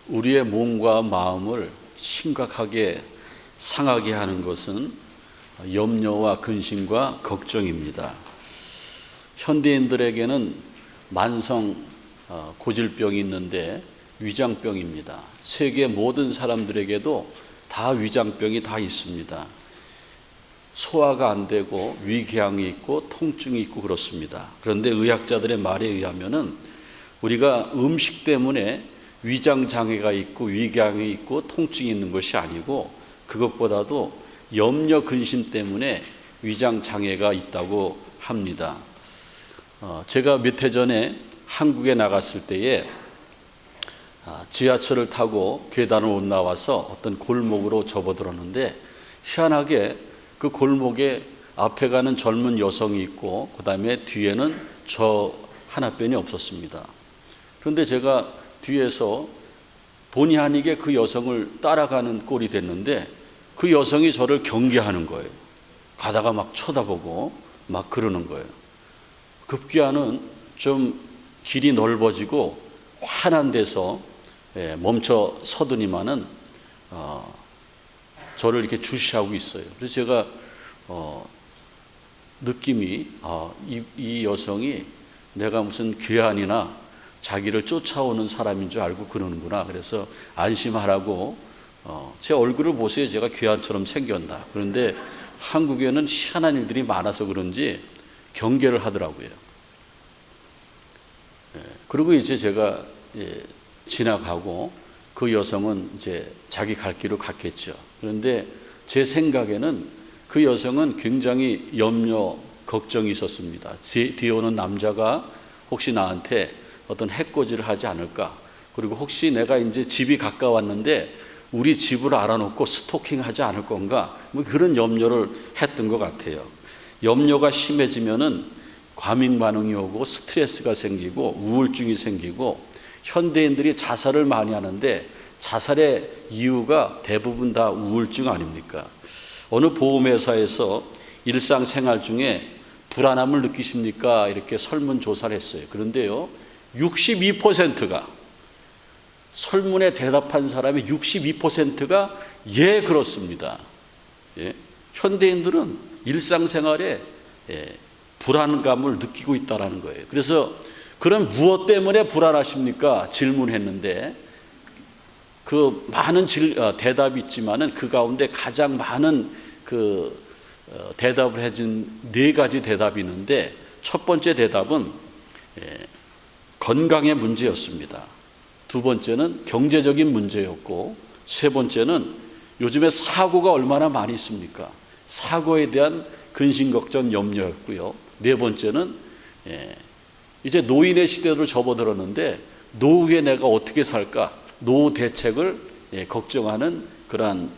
우리의 몸과 마음을 심각하게 상하게 하는 것은 염려와 근심과 걱정입니다. 현대인들에게는 만성 고질병이 있는데 위장병입니다. 세계 모든 사람들에게도 다 위장병이 다 있습니다. 소화가 안 되고 위궤양이 있고 통증이 있고 그렇습니다. 그런데 의학자들의 말에 의하면은 우리가 음식 때문에 위장 장애가 있고 위궤양이 있고 통증이 있는 것이 아니고 그것보다도 염려 근심 때문에 위장 장애가 있다고 합니다. 제가 몇 해 전에 한국에 나갔을 때에 지하철을 타고 계단을 올라와서 어떤 골목으로 접어들었는데 희한하게 그 골목에 앞에 가는 젊은 여성이 있고 그 다음에 뒤에는 저 하나뿐이 없었습니다. 그런데 제가 뒤에서 본의 아니게 그 여성을 따라가는 꼴이 됐는데 그 여성이 저를 경계하는 거예요. 가다가 막 쳐다보고 막 그러는 거예요. 급기야는 좀 길이 넓어지고 환한 데서 멈춰 서더니만은 저를 이렇게 주시하고 있어요. 그래서 제가 느낌이 이 여성이 내가 무슨 괴한이나 자기를 쫓아오는 사람인 줄 알고 그러는구나. 그래서 안심하라고 제 얼굴을 보세요. 제가 괴한처럼 생겼나. 그런데 한국에는 희한한 일들이 많아서 그런지 경계를 하더라고요. 그리고 이제 제가 지나가고 그 여성은 이제 자기 갈 길로 갔겠죠. 그런데 제 생각에는 그 여성은 굉장히 염려, 걱정이 있었습니다. 뒤에 오는 남자가 혹시 나한테 어떤 해코지를 하지 않을까. 그리고 혹시 내가 이제 집이 가까웠는데 우리 집을 알아놓고 스토킹하지 않을 건가. 뭐 그런 염려를 했던 것 같아요. 염려가 심해지면은 과민 반응이 오고 스트레스가 생기고 우울증이 생기고 현대인들이 자살을 많이 하는데 자살의 이유가 대부분 다 우울증 아닙니까? 어느 보험회사에서 일상생활 중에 불안함을 느끼십니까? 이렇게 설문조사를 했어요. 그런데요 62%가 설문에 대답한 사람의 62%가 예 그렇습니다. 현대인들은 일상생활에 불안감을 느끼고 있다는 거예요. 그래서 그럼 무엇 때문에 불안하십니까? 질문했는데 그 많은 대답이 있지만은 그 가운데 가장 많은 대답을 해준 4가지 대답이 있는데 첫 번째 대답은 건강의 문제였습니다. 두 번째는 경제적인 문제였고 세 번째는 요즘에 사고가 얼마나 많이 있습니까? 사고에 대한 근심, 걱정, 염려였고요. 네 번째는 이제 노인의 시대로 접어들었는데 노후에 내가 어떻게 살까? 노후 대책을 걱정하는 그러한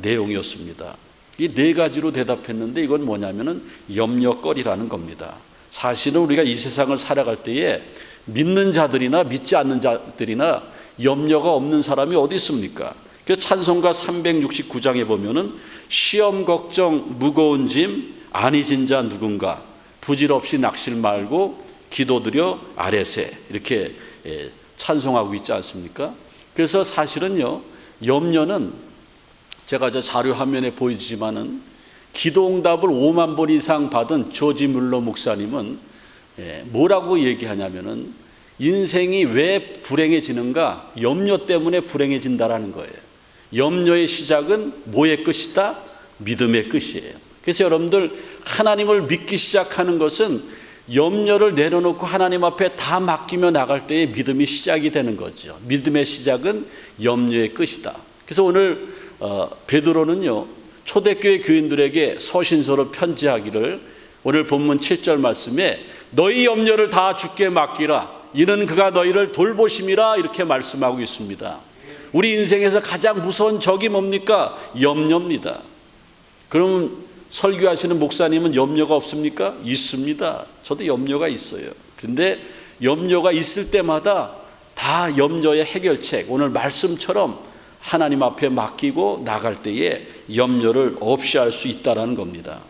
내용이었습니다. 이 4가지로 대답했는데 이건 뭐냐면은 염려거리라는 겁니다. 사실은 우리가 이 세상을 살아갈 때에 믿는 자들이나 믿지 않는 자들이나 염려가 없는 사람이 어디 있습니까? 그래서 찬송가 369장에 보면은 시험 걱정 무거운 짐 안 잊은 자 누군가 부질없이 낙실 말고 기도드려 아래세 이렇게 찬송하고 있지 않습니까? 그래서 사실은요 염려는 제가 저 자료 화면에 보이지만은 기도응답을 5만 번 이상 받은 조지 물러 목사님은 뭐라고 얘기하냐면은 인생이 왜 불행해지는가? 염려 때문에 불행해진다라는 거예요. 염려의 시작은 뭐의 끝이다? 믿음의 끝이에요. 그래서 여러분들 하나님을 믿기 시작하는 것은 염려를 내려놓고 하나님 앞에 다 맡기며 나갈 때의 믿음이 시작이 되는 거죠. 믿음의 시작은 염려의 끝이다. 그래서 오늘 베드로는요 초대교회 교인들에게 서신서로 편지하기를 오늘 본문 7절 말씀에 너희 염려를 다 주께 맡기라 이는 그가 너희를 돌보심이라 이렇게 말씀하고 있습니다. 우리 인생에서 가장 무서운 적이 뭡니까? 염려입니다. 그럼 설교하시는 목사님은 염려가 없습니까? 있습니다. 저도 염려가 있어요. 그런데 염려가 있을 때마다 다 염려의 해결책 오늘 말씀처럼 하나님 앞에 맡기고 나갈 때에 염려를 없이 할 수 있다는 겁니다.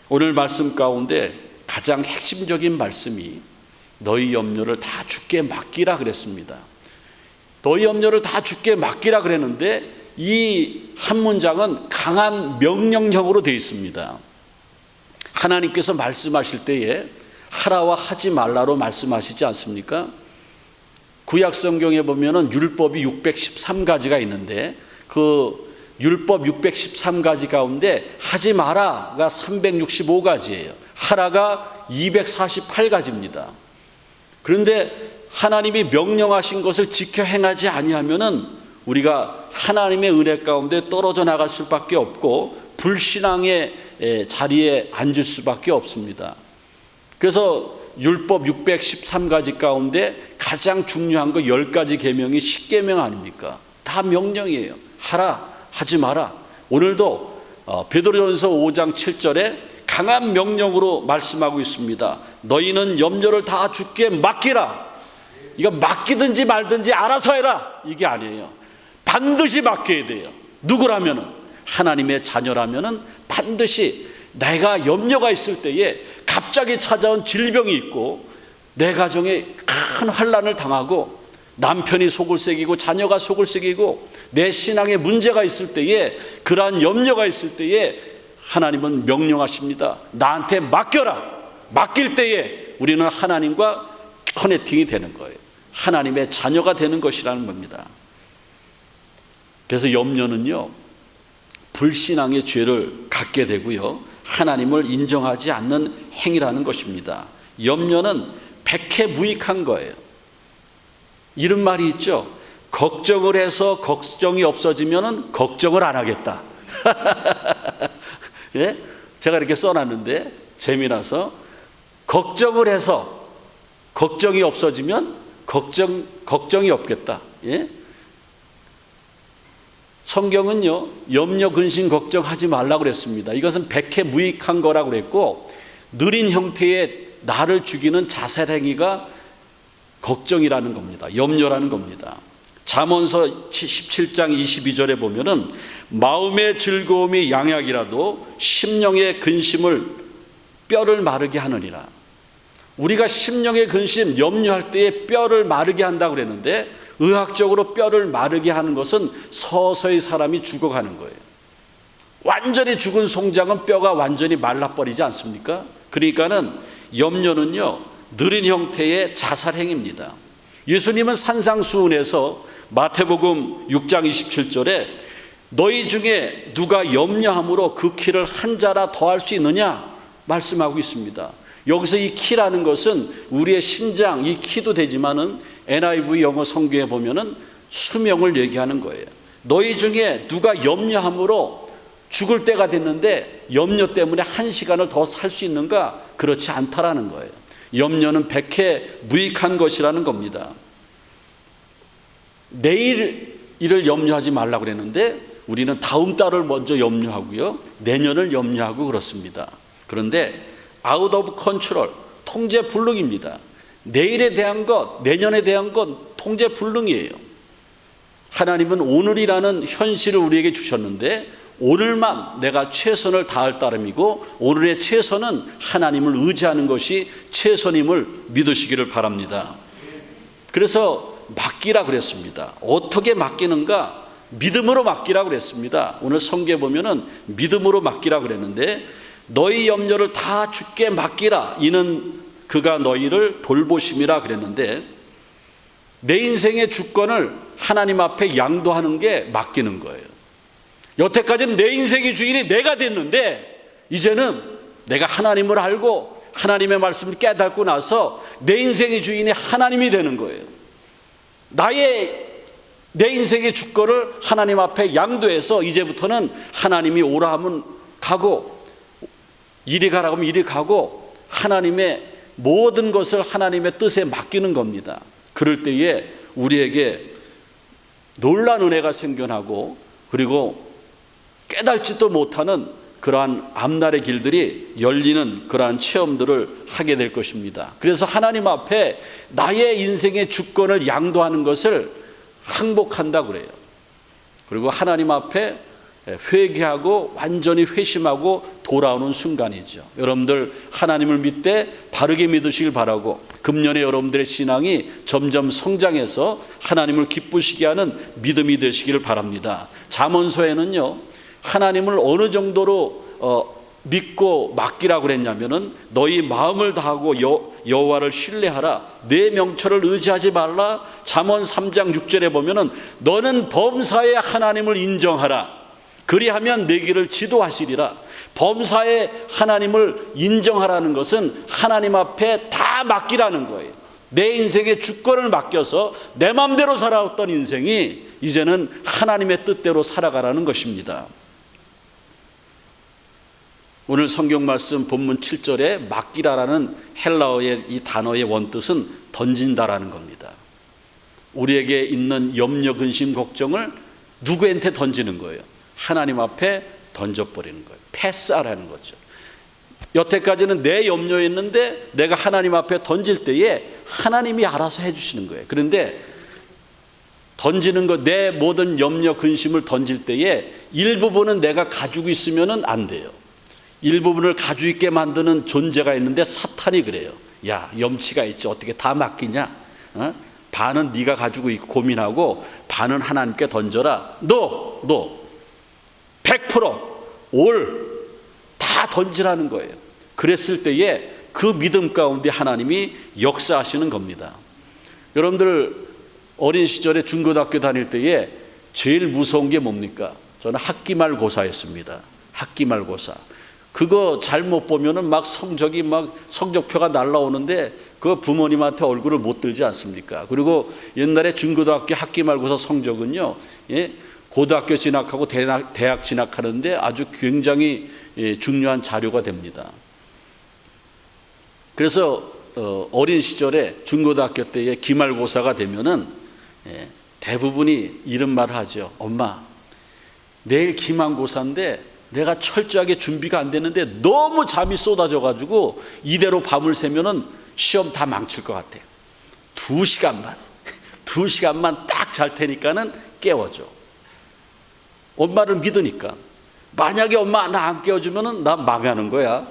오늘 말씀 가운데 가장 핵심적인 말씀이 너희 염려를 다 주께 맡기라 그랬습니다. 너희 염려를 다 주께 맡기라 그랬는데 이 한 문장은 강한 명령형으로 되어 있습니다. 하나님께서 말씀하실 때에 하라와 하지 말라로 말씀하시지 않습니까? 구약 성경에 보면은 율법이 613가지가 있는데 그 율법 613가지 가운데 하지 마라가 365가지예요. 하라가 248가지입니다. 그런데 하나님이 명령하신 것을 지켜 행하지 아니하면은 우리가 하나님의 은혜 가운데 떨어져 나갈 수밖에 없고 불신앙의 자리에 앉을 수밖에 없습니다. 그래서 율법 613가지 가운데 가장 중요한 거 10가지 계명이 10계명 아닙니까? 다 명령이에요. 하라, 하지 마라. 오늘도 베드로전서 5장 7절에 강한 명령으로 말씀하고 있습니다. 너희는 염려를 다 주께 맡기라. 이거 맡기든지 말든지 알아서 해라. 이게 아니에요. 반드시 맡겨야 돼요. 누구라면은 하나님의 자녀라면은 반드시 내가 염려가 있을 때에 갑자기 찾아온 질병이 있고 내 가정에 큰 환난을 당하고 남편이 속을 새기고 자녀가 속을 새기고 내 신앙에 문제가 있을 때에 그러한 염려가 있을 때에 하나님은 명령하십니다. 나한테 맡겨라. 맡길 때에 우리는 하나님과 커넥팅이 되는 거예요. 하나님의 자녀가 되는 것이라는 겁니다. 그래서 염려는요, 불신앙의 죄를 갖게 되고요, 하나님을 인정하지 않는 행위라는 것입니다. 염려는 백해무익한 거예요. 이런 말이 있죠. 걱정을 해서 걱정이 없어지면 걱정을 안 하겠다. 예? 제가 이렇게 써놨는데 재미나서 걱정을 해서 걱정이 없어지면 걱정이 없겠다. 예? 성경은요, 염려, 근심, 걱정하지 말라고 그랬습니다. 이것은 백해무익한 거라고 그랬고, 느린 형태의 나를 죽이는 자살행위가 걱정이라는 겁니다. 염려라는 겁니다. 잠언서 17장 22절에 보면은 마음의 즐거움이 양약이라도 심령의 근심을 뼈를 마르게 하느니라. 우리가 심령의 근심, 염려할 때에 뼈를 마르게 한다고 그랬는데 의학적으로 뼈를 마르게 하는 것은 서서히 사람이 죽어가는 거예요. 완전히 죽은 송장은 뼈가 완전히 말라버리지 않습니까? 그러니까는 염려는요, 느린 형태의 자살행위입니다. 예수님은 산상수훈에서 마태복음 6장 27절에 너희 중에 누가 염려함으로 그 키를 한 자라 더할 수 있느냐 말씀하고 있습니다. 여기서 이 키라는 것은 우리의 신장, 이 키도 되지만은 NIV 영어 성경에 보면은 수명을 얘기하는 거예요. 너희 중에 누가 염려함으로 죽을 때가 됐는데 염려 때문에 한 시간을 더 살 수 있는가? 그렇지 않다라는 거예요. 염려는 백해무익한 것이라는 겁니다. 내일 일을 염려하지 말라고 그랬는데 우리는 다음 달을 먼저 염려하고요, 내년을 염려하고 그렇습니다. 그런데 out of control, 통제 불능입니다. 내일에 대한 것, 내년에 대한 것 통제 불능이에요. 하나님은 오늘이라는 현실을 우리에게 주셨는데 오늘만 내가 최선을 다할 따름이고 오늘의 최선은 하나님을 의지하는 것이 최선임을 믿으시기를 바랍니다. 그래서 맡기라 그랬습니다. 어떻게 맡기는가? 믿음으로 맡기라 그랬습니다. 오늘 성경에 보면은 믿음으로 맡기라 그랬는데 너희 염려를 다 주께 맡기라. 이는 그가 너희를 돌보심이라 그랬는데 내 인생의 주권을 하나님 앞에 양도하는 게 맡기는 거예요. 여태까지는 내 인생의 주인이 내가 됐는데 이제는 내가 하나님을 알고 하나님의 말씀을 깨닫고 나서 내 인생의 주인이 하나님이 되는 거예요. 내 인생의 주권을 하나님 앞에 양도해서 이제부터는 하나님이 오라 하면 가고 이리 가라고 하면 이리 가고 하나님의 모든 것을 하나님의 뜻에 맡기는 겁니다. 그럴 때에 우리에게 놀라운 은혜가 생겨나고 그리고 깨달지도 못하는 그러한 앞날의 길들이 열리는 그러한 체험들을 하게 될 것입니다. 그래서 하나님 앞에 나의 인생의 주권을 양도하는 것을 항복한다고 그래요. 그리고 하나님 앞에 회개하고 완전히 회심하고 돌아오는 순간이죠. 여러분들 하나님을 믿되 바르게 믿으시길 바라고, 금년에 여러분들의 신앙이 점점 성장해서 하나님을 기쁘시게 하는 믿음이 되시기를 바랍니다. 잠언서에는요, 하나님을 어느 정도로 믿고 맡기라고 그랬냐면은, 너희 마음을 다하고 여호와를 신뢰하라, 내 명철을 의지하지 말라. 잠언 3장 6절에 보면은, 너는 범사에 하나님을 인정하라, 그리하면 내 길을 지도하시리라. 범사에 하나님을 인정하라는 것은 하나님 앞에 다 맡기라는 거예요. 내 인생의 주권을 맡겨서 내 마음대로 살아왔던 인생이 이제는 하나님의 뜻대로 살아가라는 것입니다. 오늘 성경 말씀 본문 7절에 맡기라라는 헬라어의 이 단어의 원뜻은 던진다라는 겁니다. 우리에게 있는 염려, 근심, 걱정을 누구한테 던지는 거예요? 하나님 앞에 던져버리는 거예요. 패스하라는 거죠. 여태까지는 내 염려였는데 내가 하나님 앞에 던질 때에 하나님이 알아서 해주시는 거예요. 그런데 던지는 것, 내 모든 염려, 근심을 던질 때에 일부분은 내가 가지고 있으면 안 돼요. 일부분을 가지고 있게 만드는 존재가 있는데, 사탄이 그래요. 야, 염치가 있지, 어떻게 다 맡기냐? 반은 네가 가지고 있고 고민하고 반은 하나님께 던져라. 너 100% 올 다 던지라는 거예요. 그랬을 때에 그 믿음 가운데 하나님이 역사하시는 겁니다. 여러분들 어린 시절에 중고등학교 다닐 때에 제일 무서운 게 뭡니까? 저는 학기말고사였습니다. 학기말고사. 그거 잘못 보면은 막 성적이 막 성적표가 날라오는데 그 부모님한테 얼굴을 못 들지 않습니까? 그리고 옛날에 중고등학교 학기말고사 성적은요, 고등학교 진학하고 대학 진학하는데 아주 굉장히 중요한 자료가 됩니다. 그래서 어린 시절에 중고등학교 때에 기말고사가 되면은 대부분이 이런 말을 하죠. 엄마, 내일 기말고사인데 내가 철저하게 준비가 안 되는데 너무 잠이 쏟아져 가지고 이대로 밤을 새면은 시험 다 망칠 것 같아요. 2시간만 딱 잘 테니까는 깨워줘. 엄마를 믿으니까. 만약에 엄마 나 안 깨워주면은 나 망하는 거야.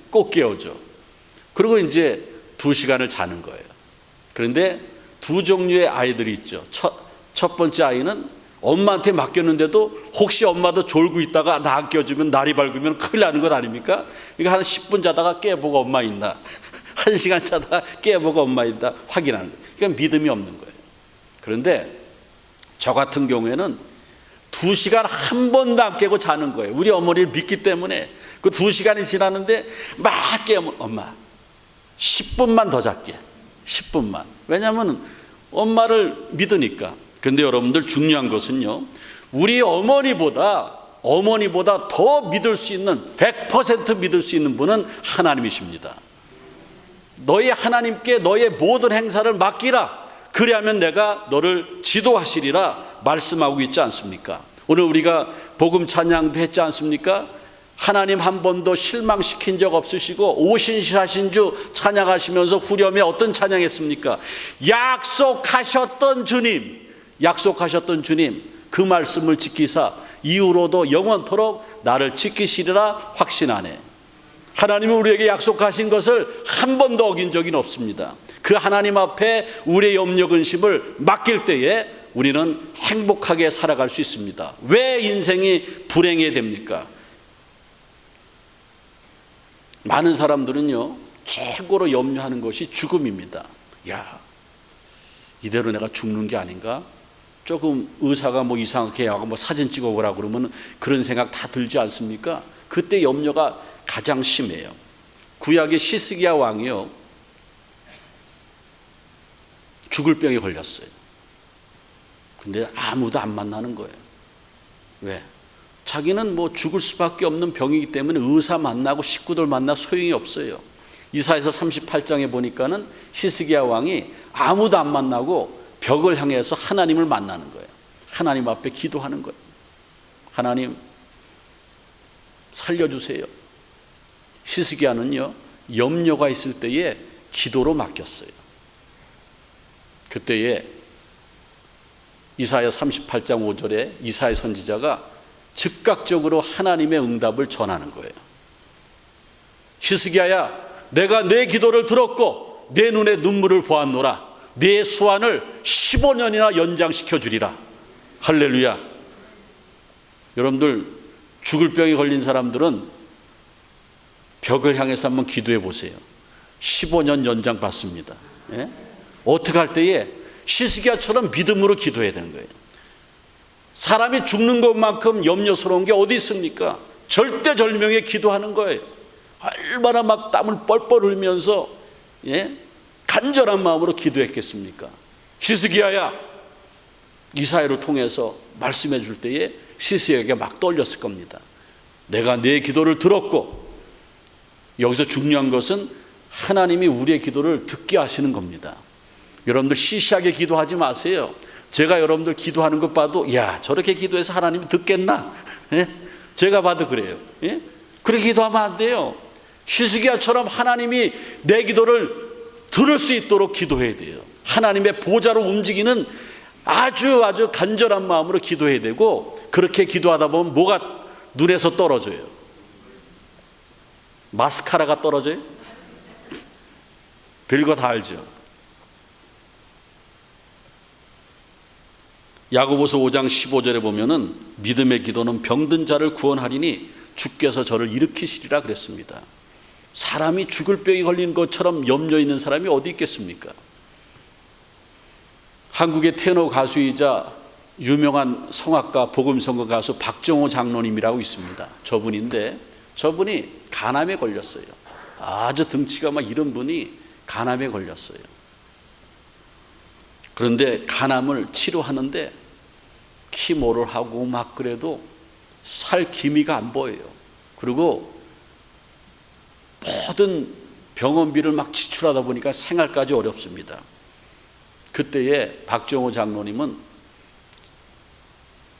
꼭 깨워줘. 그리고 이제 2시간을 자는 거예요. 그런데 두 종류의 아이들이 있죠. 첫 번째 아이는 엄마한테 맡겼는데도 혹시 엄마도 졸고 있다가 나 안 깨워주면 날이 밝으면 큰일 나는 것 아닙니까? 그러니까 한 10분 자다가 깨보고 엄마 있나, 1시간 자다가 깨보고 엄마 있나 확인하는 거예요. 그러니까 믿음이 없는 거예요. 그런데 저 같은 경우에는 2시간 한 번도 안 깨고 자는 거예요. 우리 어머니를 믿기 때문에. 그 2시간이 지났는데 막 깨면 엄마 10분만 더 잘게, 10분만. 왜냐하면 엄마를 믿으니까. 그런데 여러분들 중요한 것은요, 우리 어머니보다 더 믿을 수 있는, 100% 믿을 수 있는 분은 하나님이십니다. 너희 하나님께 너의 모든 행사를 맡기라. 그리하면 내가 너를 지도하시리라 말씀하고 있지 않습니까? 오늘 우리가 복음 찬양도 했지 않습니까? 하나님 한 번도 실망시킨 적 없으시고 오신실하신 주 찬양하시면서 후렴에 어떤 찬양했습니까? 약속하셨던 주님, 그 말씀을 지키사 이후로도 영원토록 나를 지키시리라 확신하네. 하나님은 우리에게 약속하신 것을 한 번도 어긴 적이 없습니다. 그 하나님 앞에 우리의 염려 근심을 맡길 때에 우리는 행복하게 살아갈 수 있습니다. 왜 인생이 불행해야 됩니까? 많은 사람들은요, 최고로 염려하는 것이 죽음입니다. 야, 이대로 내가 죽는 게 아닌가? 조금 의사가 뭐 이상하게 하고 뭐 사진 찍어보라 그러면 그런 생각 다 들지 않습니까? 그때 염려가 가장 심해요. 구약의 시스기야 왕이요, 죽을 병에 걸렸어요. 근데 아무도 안 만나는 거예요. 왜? 자기는 뭐 죽을 수밖에 없는 병이기 때문에 의사 만나고 식구들 만나 소용이 없어요. 이사야서 38장에 보니까는 히스기야 왕이 아무도 안 만나고 벽을 향해서 하나님을 만나는 거예요. 하나님 앞에 기도하는 거예요. 하나님 살려주세요. 히스기야는요, 염려가 있을 때에 기도로 맡겼어요. 그때에 이사야 38장 5절에 이사야 선지자가 즉각적으로 하나님의 응답을 전하는 거예요. 히스기야야, 내가 내 기도를 들었고 내 눈에 눈물을 보았노라. 내 수완을 15년이나 연장시켜 주리라. 할렐루야. 여러분들, 죽을 병에 걸린 사람들은 벽을 향해서 한번 기도해 보세요. 15년 연장 받습니다. 예? 어떻게 할 때에 히스기야처럼 믿음으로 기도해야 되는 거예요. 사람이 죽는 것만큼 염려스러운 게 어디 있습니까? 절대절명에 기도하는 거예요. 얼마나 막 땀을 뻘뻘 흘리면서 간절한 마음으로 기도했겠습니까? 히스기야야, 이사야를 통해서 말씀해 줄 때에 히스기야에게 막 떨렸을 겁니다. 내가 내 기도를 들었고, 여기서 중요한 것은 하나님이 우리의 기도를 듣게 하시는 겁니다. 여러분들 시시하게 기도하지 마세요. 제가 여러분들 기도하는 것 봐도 야, 저렇게 기도해서 하나님이 듣겠나? 제가 봐도 그래요. 그렇게 기도하면 안 돼요. 히스기야처럼 하나님이 내 기도를 들을 수 있도록 기도해야 돼요. 하나님의 보좌로 움직이는 아주 간절한 마음으로 기도해야 되고, 그렇게 기도하다 보면 뭐가 눈에서 떨어져요? 마스카라가 떨어져요? 별거 다 알죠. 야고보서 5장 15절에 보면은 믿음의 기도는 병든 자를 구원하리니 주께서 저를 일으키시리라 그랬습니다. 사람이 죽을 병이 걸린 것처럼 염려 있는 사람이 어디 있겠습니까? 한국의 테너 가수이자 유명한 성악가 복음성가 가수 박정호 장로님이라고 있습니다. 저분이 간암에 걸렸어요. 아주 등치가 막 이런 분이 간암에 걸렸어요. 그런데 간암을 치료하는데 키모를 하고 막 그래도 살 기미가 안 보여요. 그리고 모든 병원비를 막 지출하다 보니까 생활까지 어렵습니다. 그때에 박정호 장로님은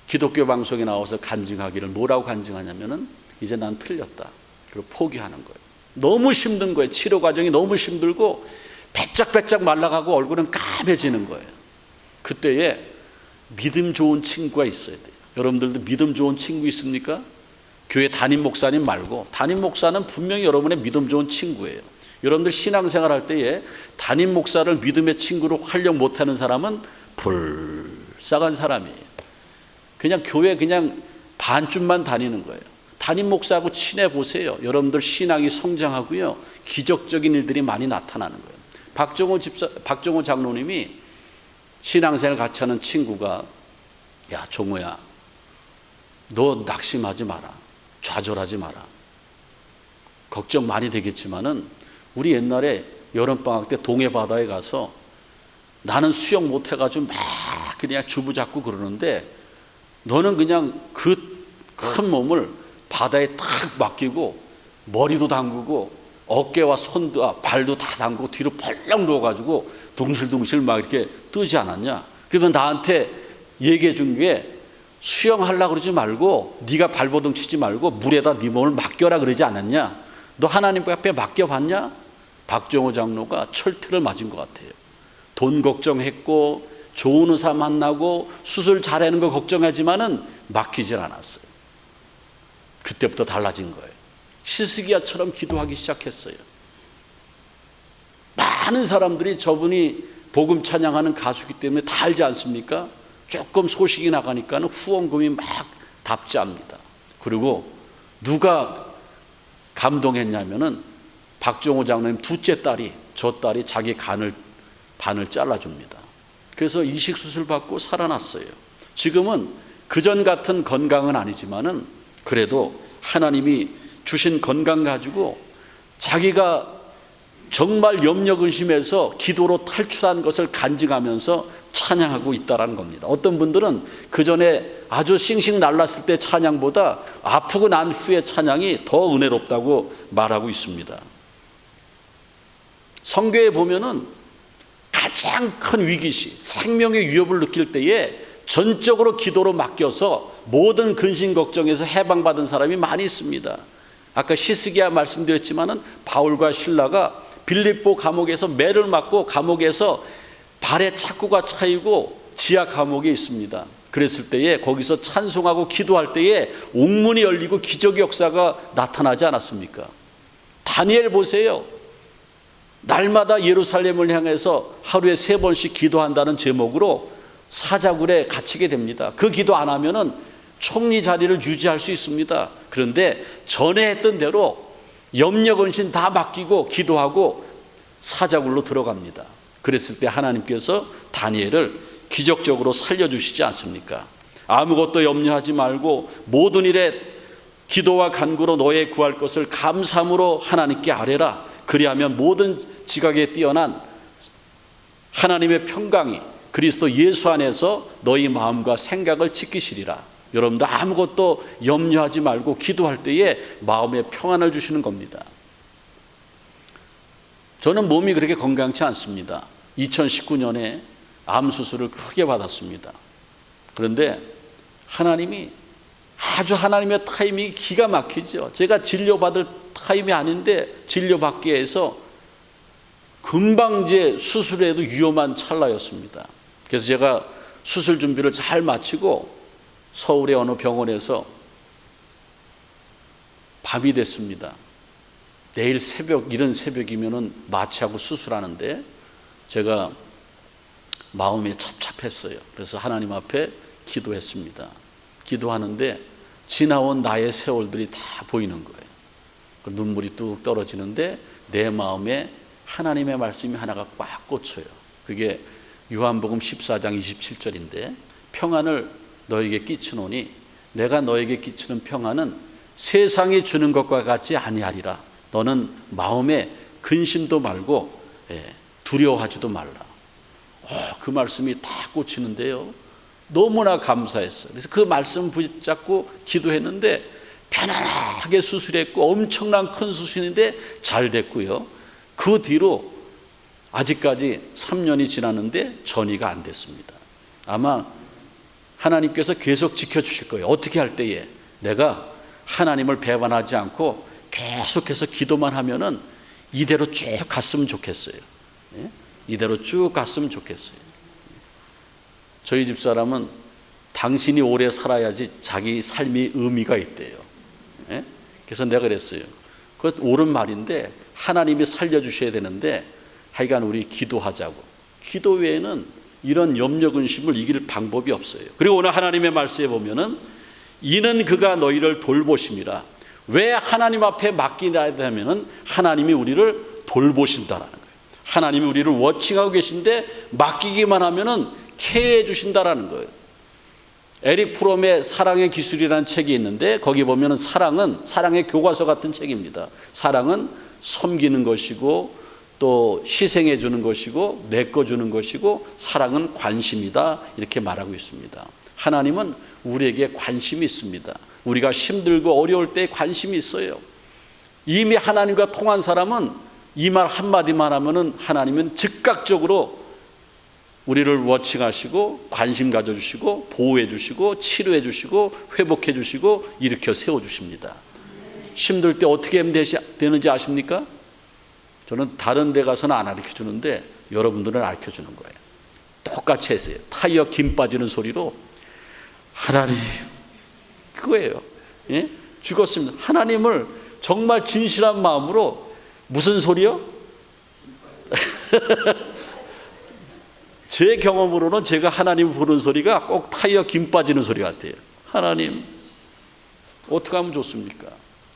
기독교 방송에 나와서 간증하기를, 뭐라고 간증하냐면은 이제 난 틀렸다. 그리고 포기하는 거예요. 너무 힘든 거예요. 치료 과정이 너무 힘들고 배짝배짝 말라가고 얼굴은 까매지는 거예요. 그때에 믿음 좋은 친구가 있어야 돼요. 여러분들도 믿음 좋은 친구 있습니까? 교회 담임 목사님 말고, 담임 목사는 분명히 여러분의 믿음 좋은 친구예요. 여러분들 신앙생활 할 때에 담임 목사를 믿음의 친구로 활용 못하는 사람은 불쌍한 사람이에요. 그냥 교회 그냥 반쯤만 다니는 거예요. 담임 목사하고 친해 보세요. 여러분들 신앙이 성장하고요, 기적적인 일들이 많이 나타나는 거예요. 박정호 장로님이 신앙생활 같이 하는 친구가, 야 종호야, 너 낙심하지 마라, 좌절하지 마라. 걱정 많이 되겠지만은 우리 옛날에 여름방학 때 동해 바다에 가서 나는 수영 못해가지고 막 그냥 주부 잡고 그러는데, 너는 그냥 그 큰 몸을 바다에 탁 맡기고 머리도 담그고 어깨와 손도 발도 다 담그고 뒤로 펄럭 누워가지고 둥실둥실 막 이렇게 뜨지 않았냐? 그러면 나한테 얘기해 준 게, 수영하려고 그러지 말고 네가 발버둥 치지 말고 물에다 네 몸을 맡겨라 그러지 않았냐? 너 하나님 앞에 맡겨봤냐? 박정호 장로가 철퇴를 맞은 것 같아요. 돈 걱정했고 좋은 의사 만나고 수술 잘하는 거 걱정하지만은 맡기질 않았어요. 그때부터 달라진 거예요. 히스기야처럼 기도하기 시작했어요. 많은 사람들이 저분이 복음 찬양하는 가수이기 때문에 다 알지 않습니까? 조금 소식이 나가니까는 후원금이 막 답지합니다. 그리고 누가 감동했냐면은 박정호 장로님 둘째 딸이, 저 딸이 자기 간을 반을 잘라줍니다. 그래서 이식 수술 받고 살아났어요. 지금은 그전 같은 건강은 아니지만은 그래도 하나님이 주신 건강 가지고 자기가 정말 염려 근심에서 기도로 탈출한 것을 간증하면서 찬양하고 있다는 겁니다. 어떤 분들은 그 전에 아주 싱싱 날랐을 때 찬양보다 아프고 난 후의 찬양이 더 은혜롭다고 말하고 있습니다. 성경에 보면은 가장 큰 위기시, 생명의 위협을 느낄 때에 전적으로 기도로 맡겨서 모든 근심 걱정에서 해방받은 사람이 많이 있습니다. 아까 히스기야 말씀드렸지만은 바울과 실라가 빌립보 감옥에서 매를 맞고 감옥에서 발에 착고가 차이고 지하 감옥에 있습니다. 그랬을 때에 거기서 찬송하고 기도할 때에 옥문이 열리고 기적의 역사가 나타나지 않았습니까? 다니엘 보세요. 날마다 예루살렘을 향해서 하루에 3번씩 기도한다는 제목으로 사자굴에 갇히게 됩니다. 그 기도 안 하면은 총리 자리를 유지할 수 있습니다. 그런데 전에 했던 대로 염려근심 다 맡기고 기도하고 사자굴로 들어갑니다. 그랬을 때 하나님께서 다니엘을 기적적으로 살려주시지 않습니까? 아무것도 염려하지 말고 모든 일에 기도와 간구로 너의 구할 것을 감사함으로 하나님께 아뢰라. 그리하면 모든 지각에 뛰어난 하나님의 평강이 그리스도 예수 안에서 너희 마음과 생각을 지키시리라. 여러분들 아무것도 염려하지 말고 기도할 때에 마음의 평안을 주시는 겁니다. 저는 몸이 그렇게 건강치 않습니다. 2019년에 암 수술을 크게 받았습니다. 그런데 하나님이 아주 하나님의 타이밍이 기가 막히죠. 제가 진료받을 타임이 아닌데 진료받기 위해서 금방 이제 수술해도 위험한 찰나였습니다. 그래서 제가 수술 준비를 잘 마치고 서울의 어느 병원에서 밤이 됐습니다. 내일 새벽, 이른 새벽이면은 마취하고 수술하는데 제가 마음이 찹찹했어요. 그래서 하나님 앞에 기도했습니다. 기도하는데 지나온 나의 세월들이 다 보이는 거예요. 눈물이 뚝 떨어지는데 내 마음에 하나님의 말씀이 하나가 꽉 꽂혀요. 그게 요한복음 14장 27절인데 평안을 너에게 끼치노니 내가 너에게 끼치는 평안은 세상이 주는 것과 같지 아니하리라. 너는 마음에 근심도 말고 두려워하지도 말라. 그 말씀이 다 꽂히는데요. 너무나 감사했어요. 그래서 그 말씀 붙잡고 기도했는데 편안하게 수술했고 엄청난 큰 수술인데 잘 됐고요. 그 뒤로 아직까지 3년이 지났는데 전이가 안 됐습니다. 아마 하나님께서 계속 지켜주실 거예요. 어떻게 할 때에 내가 하나님을 배반하지 않고 계속해서 기도만 하면은 이대로 쭉 갔으면 좋겠어요. 이대로 쭉 갔으면 좋겠어요. 저희 집사람은 당신이 오래 살아야지 자기 삶이 의미가 있대요. 그래서 내가 그랬어요. 그것 옳은 말인데 하나님이 살려주셔야 되는데 하여간 우리 기도하자고. 기도 외에는 이런 염려 근심을 이길 방법이 없어요. 그리고 오늘 하나님의 말씀에 보면은 이는 그가 너희를 돌보심이라. 왜 하나님 앞에 맡기냐 하면은 하나님이 우리를 돌보신다라는 거예요. 하나님이 우리를 워칭하고 계신데 맡기기만 하면은 케어해 주신다라는 거예요. 에릭 프롬의 사랑의 기술이라는 책이 있는데 거기 보면은 사랑은 사랑의 교과서 같은 책입니다. 사랑은 섬기는 것이고 또 희생해 주는 것이고 내꺼 주는 것이고 사랑은 관심이다 이렇게 말하고 있습니다. 하나님은 우리에게 관심이 있습니다. 우리가 힘들고 어려울 때 관심이 있어요. 이미 하나님과 통한 사람은 이 말 한마디만 하면은 하나님은 즉각적으로 우리를 워칭하시고 관심 가져주시고 보호해 주시고 치료해 주시고 회복해 주시고 일으켜 세워주십니다. 힘들 때 어떻게 하면 되는지 아십니까? 저는 다른 데 가서는 안 가르쳐주는데 여러분들은 가르쳐주는 거예요. 똑같이 하세요. 타이어 김 빠지는 소리로 하나님 그거예요. 죽었습니다. 하나님을 정말 진실한 마음으로 무슨 소리요? 제 경험으로는 제가 하나님 부르는 소리가 꼭 타이어 김 빠지는 소리 같아요. 하나님 어떻게 하면 좋습니까?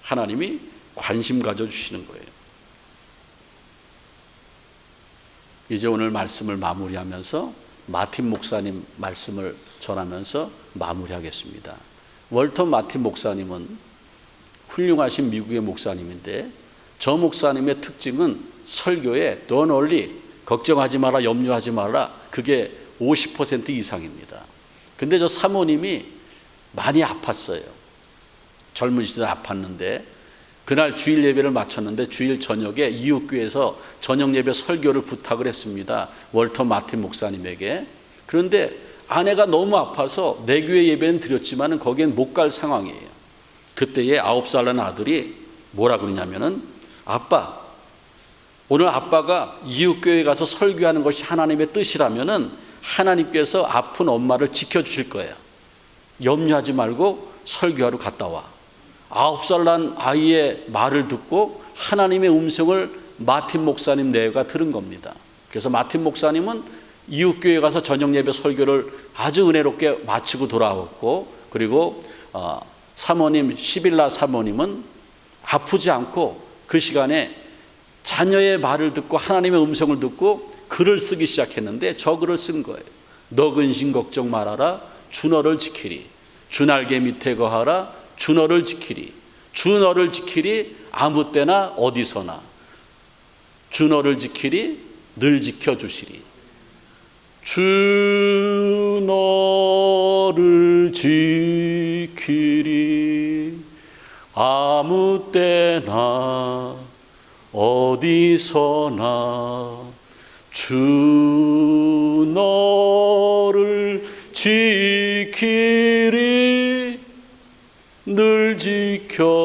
하나님이 관심 가져주시는 거예요. 이제 오늘 말씀을 마무리하면서 마틴 목사님 말씀을 전하면서 마무리하겠습니다. 월터 마틴 목사님은 훌륭하신 미국의 목사님인데 저 목사님의 특징은 설교에 Don't worry, 걱정하지 마라, 염려하지 마라, 그게 50% 이상입니다. 근데 저 사모님이 많이 아팠어요. 젊은 시절 아팠는데 그날 주일 예배를 마쳤는데 주일 저녁에 이웃교회에서 저녁 예배 설교를 부탁을 했습니다. 월터 마틴 목사님에게. 그런데 아내가 너무 아파서 내 교회 예배는 드렸지만 거기엔 못 갈 상황이에요. 그때에 9살 난 아들이 뭐라 그러냐면은 아빠, 오늘 아빠가 이웃교회에 가서 설교하는 것이 하나님의 뜻이라면은 하나님께서 아픈 엄마를 지켜주실 거예요. 염려하지 말고 설교하러 갔다 와. 9살 난 아이의 말을 듣고 하나님의 음성을 마틴 목사님 내외가 들은 겁니다. 그래서 마틴 목사님은 이웃교회 가서 저녁 예배 설교를 아주 은혜롭게 마치고 돌아왔고, 그리고 사모님 시빌라 사모님은 아프지 않고 그 시간에 자녀의 말을 듣고 하나님의 음성을 듣고 글을 쓰기 시작했는데, 저 글을 쓴 거예요. 너 근심 걱정 말아라, 주 너를 지키리. 주 날개 밑에 거하라, 주 너를 지키리. 주 너를 지키리, 아무 때나 어디서나. 주 너를 지키리, 늘 지켜주시리. 주 너를 지키리, 아무 때나 어디서나. 주 너를 지키리, 늘 지켜주시리.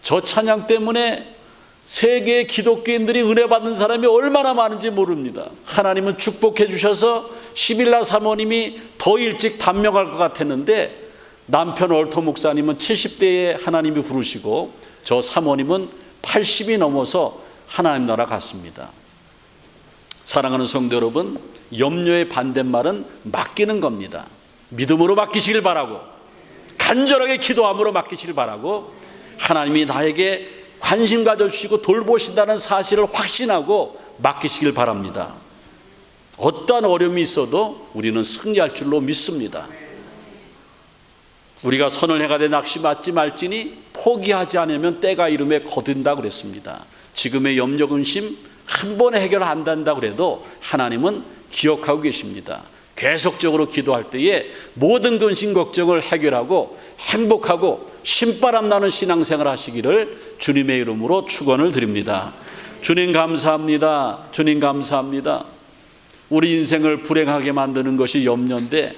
저 찬양 때문에 세계 기독교인들이 은혜 받는 사람이 얼마나 많은지 모릅니다. 하나님은 축복해 주셔서 시빌라 사모님이 더 일찍 단명할 것 같았는데, 남편 월터 목사님은 70대에 하나님이 부르시고 저 사모님은 80이 넘어서 하나님 나라 갔습니다. 사랑하는 성도 여러분, 염려의 반대말은 맡기는 겁니다. 믿음으로 맡기시길 바라고, 간절하게 기도함으로 맡기시길 바라고, 하나님이 나에게 관심 가져주시고 돌보신다는 사실을 확신하고 맡기시길 바랍니다. 어떠한 어려움이 있어도 우리는 승리할 줄로 믿습니다. 우리가 선을 행하되 낙심하지 말지니 포기하지 않으면 때가 이름에 거둔다 그랬습니다. 지금의 염려 근심 한 번에 해결 안 된다고 그래도 하나님은 기억하고 계십니다. 계속적으로 기도할 때에 모든 근심 걱정을 해결하고 행복하고 신바람 나는 신앙생활 하시기를 주님의 이름으로 축원을 드립니다. 주님 감사합니다. 주님 감사합니다. 우리 인생을 불행하게 만드는 것이 염려인데,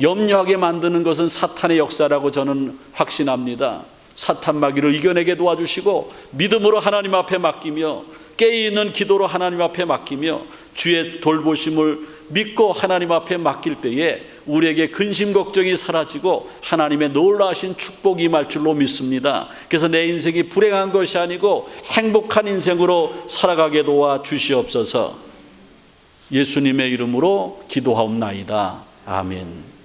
염려하게 만드는 것은 사탄의 역사라고 저는 확신합니다. 사탄 마귀를 이겨내게 도와주시고 믿음으로 하나님 앞에 맡기며 깨어있는 기도로 하나님 앞에 맡기며 주의 돌보심을 믿고 하나님 앞에 맡길 때에 우리에게 근심 걱정이 사라지고 하나님의 놀라우신 축복이 임할 줄로 믿습니다. 그래서 내 인생이 불행한 것이 아니고 행복한 인생으로 살아가게 도와주시옵소서. 예수님의 이름으로 기도하옵나이다. 아멘.